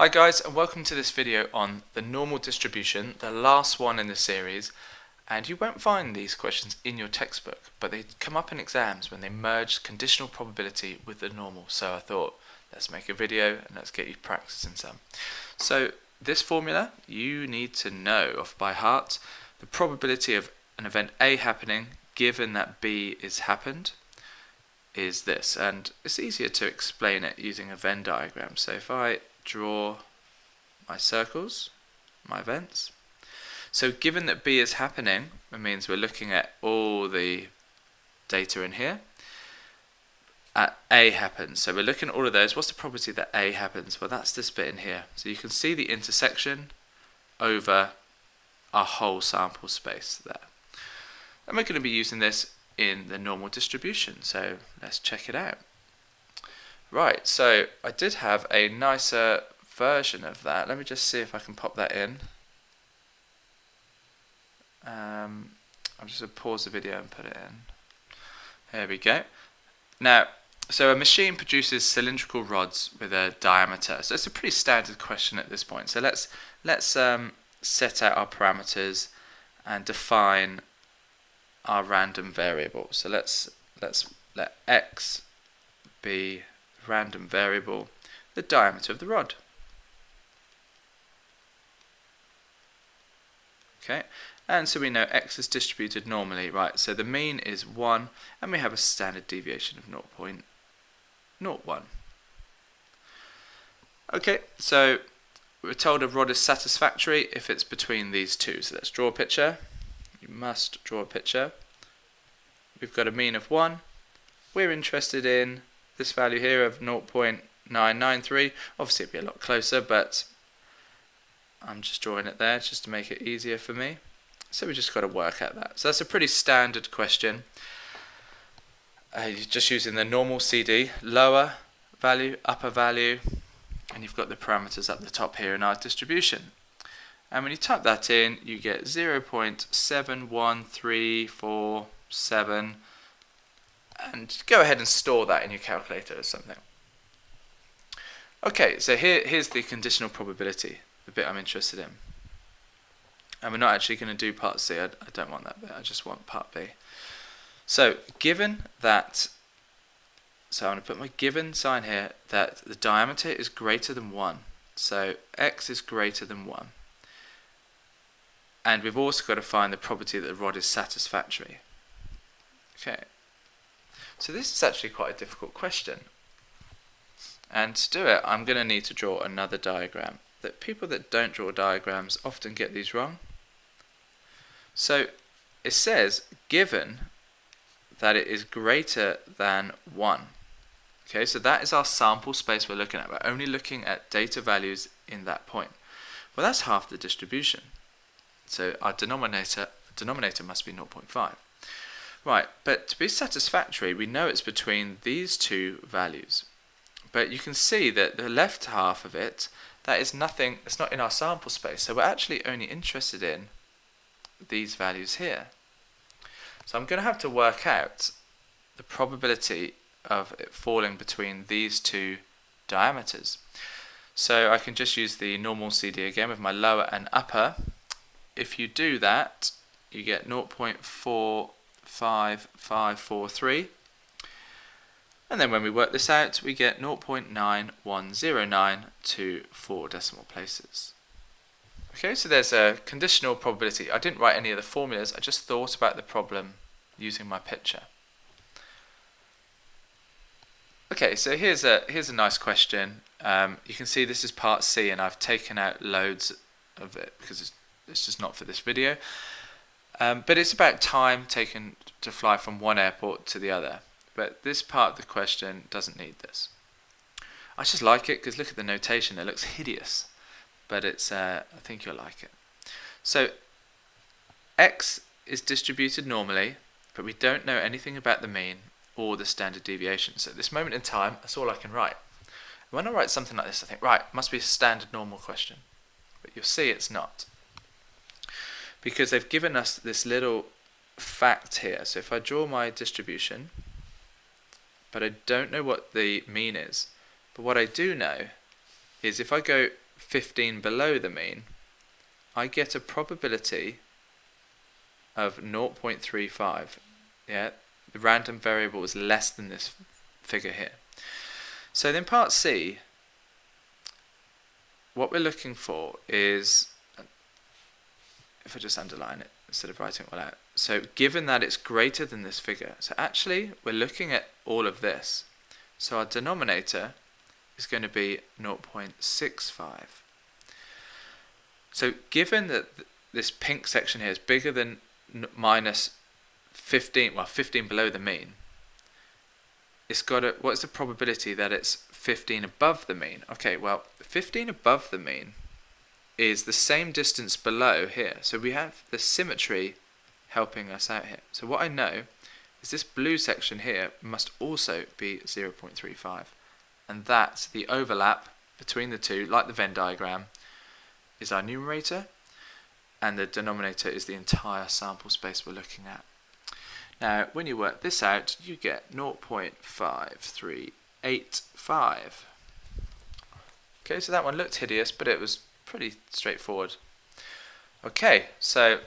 Hi guys, and welcome to this video on the normal distribution, the last one in the series. And you won't find these questions in your textbook, but they come up in exams when they merge conditional probability with the normal. So I thought, let's make a video and let's get you practicing some. So this formula, you need to know off by heart. The probability of an event A happening, given that B is happened, is this. And it's easier to explain it using a Venn diagram. So if I draw my circles, my events. So given that B is happening, it means we're looking at all the data in here. A happens, so we're looking at all of those. What's the probability that A happens? Well, that's this bit in here. So you can see the intersection over our whole sample space there. And we're going to be using this in the normal distribution, so let's check it out. Right, so I did have a nicer version of that. Let me just see if I can pop that in. I'm just going to pause the video and put it in. There we go. Now, so a machine produces cylindrical rods with a diameter. So it's a pretty standard question at this point. So let's set out our parameters and define our random variable. So let's let x be random variable, the diameter of the rod. Okay, and so we know x is distributed normally, right? So the mean is 1, and we have a standard deviation of 0.01. Okay, so we're told a rod is satisfactory if it's between these two. So let's draw a picture. You must draw a picture. We've got a mean of 1. We're interested in this value here of 0.993. Obviously it'd be a lot closer, but I'm just drawing it there just to make it easier for me. So we just got to work out that. So that's a pretty standard question. You're just using the normal CD, lower value, upper value, and you've got the parameters up the top here in our distribution. And when you type that in, you get 0.71347, and go ahead and store that in your calculator or something. Okay, so here's the conditional probability, the bit I'm interested in. And we're not actually going to do part C, I don't want that bit, I just want part B. So given that, so I'm going to put my given sign here, that the diameter is greater than 1. So x is greater than 1. And we've also got to find the probability that the rod is satisfactory. Okay. So this is actually quite a difficult question. And to do it, I'm going to need to draw another diagram. That people that don't draw diagrams often get these wrong. So it says, given that it is greater than 1. Okay, so that is our sample space we're looking at. We're only looking at data values in that point. Well, that's half the distribution. So our denominator must be 0.5. Right, but to be satisfactory, we know it's between these two values. But you can see that the left half of it, that is nothing, it's not in our sample space. So we're actually only interested in these values here. So I'm going to have to work out the probability of it falling between these two diameters. So I can just use the normal CD again with my lower and upper. If you do that, you get 0.45543, and then when we work this out, we get 0.9109 to 4 decimal places. Okay, so there's a conditional probability. I didn't write any of the formulas, I just thought about the problem using my picture. Okay, so here's a nice question. You can see this is part C, and I've taken out loads of it because it's just not for this video. But it's about time taken to fly from one airport to the other. But this part of the question doesn't need this. I just like it because look at the notation, it looks hideous. But it's I think you'll like it. So x is distributed normally, but we don't know anything about the mean or the standard deviation. So at this moment in time, that's all I can write. When I write something like this, I think, right, it must be a standard normal question. But you'll see it's not. Because they've given us this little fact here. So if I draw my distribution, but I don't know what the mean is, but what I do know is if I go 15 below the mean, I get a probability of 0.35. Yeah, the random variable is less than this figure here. So then part C, what we're looking for is, if I just underline it instead of writing it all out, so given that it's greater than this figure, so actually we're looking at all of this. So our denominator is going to be 0.65. So given that this pink section here is bigger than minus 15, well 15 below the mean, it's got a, what's the probability that it's 15 above the mean? Okay, well 15 above the mean is the same distance below here. So we have the symmetry helping us out here. So what I know is this blue section here must also be 0.35. And that's the overlap between the two, like the Venn diagram, is our numerator, and the denominator is the entire sample space we're looking at. Now, when you work this out, you get 0.5385. Okay, so that one looked hideous, but it was pretty straightforward. Okay, so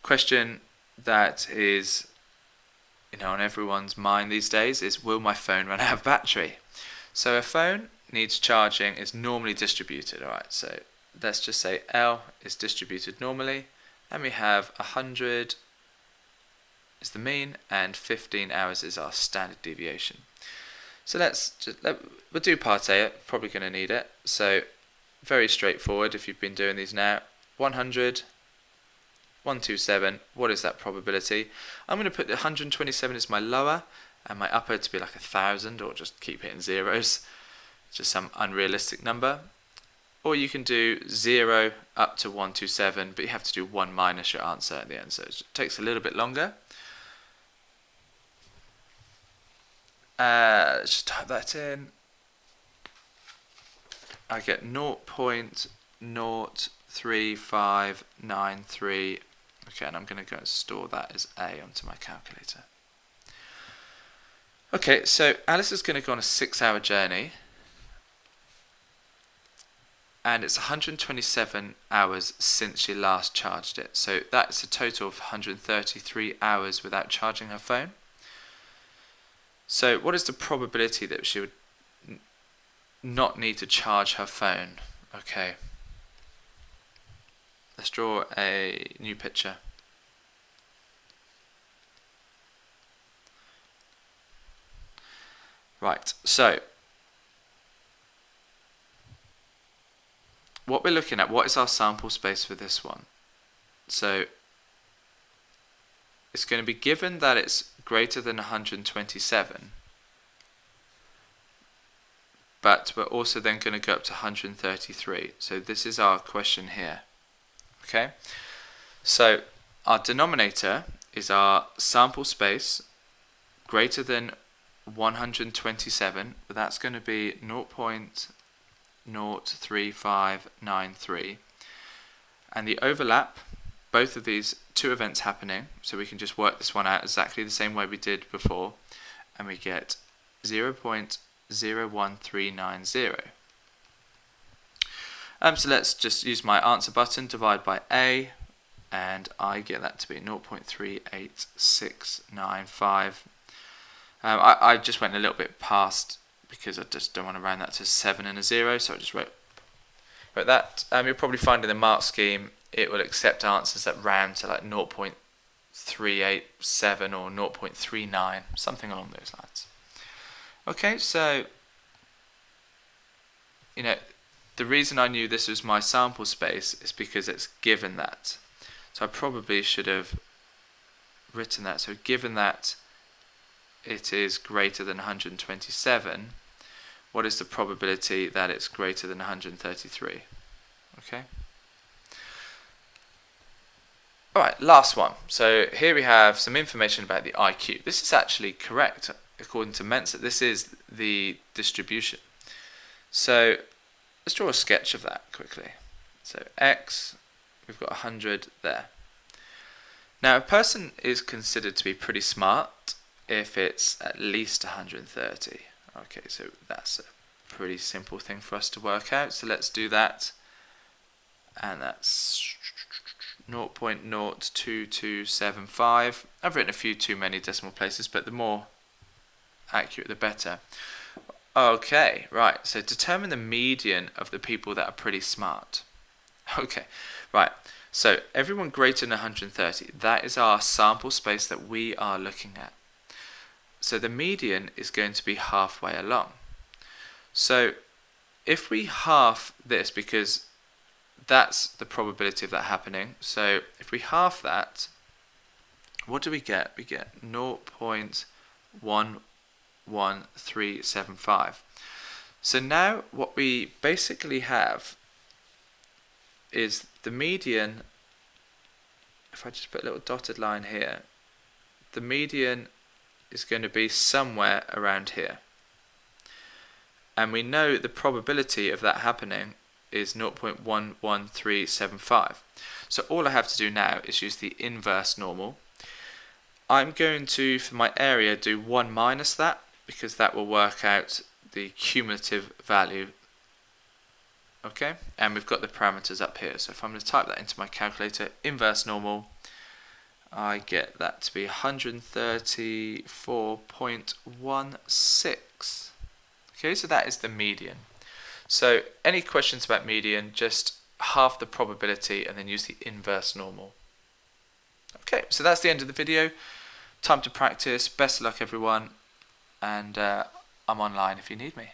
question that is on everyone's mind these days is, will my phone run out of battery? So a phone needs charging, is normally distributed. Alright, so let's just say L is distributed normally, and we have 100 is the mean and 15 hours is our standard deviation. So we'll do part A, probably going to need it. So very straightforward if you've been doing these now. 100, 127, what is that probability? I'm going to put the 127 as my lower and my upper to be like 1,000, or just keep hitting zeros, just some unrealistic number. Or you can do 0 up to 127, but you have to do 1 minus your answer at the end, so it takes a little bit longer. Let's just type that in. I get 0.03593. Okay, and I'm going to go and store that as A onto my calculator. Okay, so Alice is going to go on a 6-hour journey, and it's 127 hours since she last charged it. So that's a total of 133 hours without charging her phone. So what is the probability that she would not need to charge her phone? Okay. Let's draw a new picture. Right, so what we're looking at, what is our sample space for this one? So it's going to be given that it's greater than 127, but we're also then going to go up to 133. So this is our question here. Okay, so our denominator is our sample space greater than 127, but that's going to be 0.03593, and the overlap, both of these two events happening, so we can just work this one out exactly the same way we did before, and we get 0.01390. So let's just use my answer button, divide by A, and I get that to be 0.38695. I just went a little bit past because I just don't want to round that to 7 and a 0, so I just wrote that. You'll probably find in the mark scheme it will accept answers that round to like 0.387 or 0.39, something along those lines. Okay, so the reason I knew this was my sample space is because it's given that. So I probably should have written that. So given that it is greater than 127, what is the probability that it's greater than 133? Okay. Alright, last one. So here we have some information about the IQ. This is actually correct according to Mensa. This is the distribution. So let's draw a sketch of that quickly. So X, we've got 100 there. Now a person is considered to be pretty smart if it's at least 130. Okay, so that's a pretty simple thing for us to work out. So let's do that. And that's 0.02275. I've written a few too many decimal places, but the more accurate the better. Okay, right, so determine the median of the people that are pretty smart. Okay, right, so everyone greater than 130, that is our sample space that we are looking at. So the median is going to be halfway along. So if we half this, because that's the probability of that happening, so if we half that, what do we get? We get 0.11375. So now what we basically have is the median. If I just put a little dotted line here, the median is going to be somewhere around here. And we know the probability of that happening is 0.11375. So all I have to do now is use the inverse normal. I'm going to, for my area, do 1 minus that, because that will work out the cumulative value. Okay, and we've got the parameters up here. So if I'm going to type that into my calculator, inverse normal, I get that to be 134.16. Okay, so that is the median. So any questions about median, just half the probability and then use the inverse normal. Okay, so that's the end of the video. Time to practice. Best of luck, everyone. And I'm online if you need me.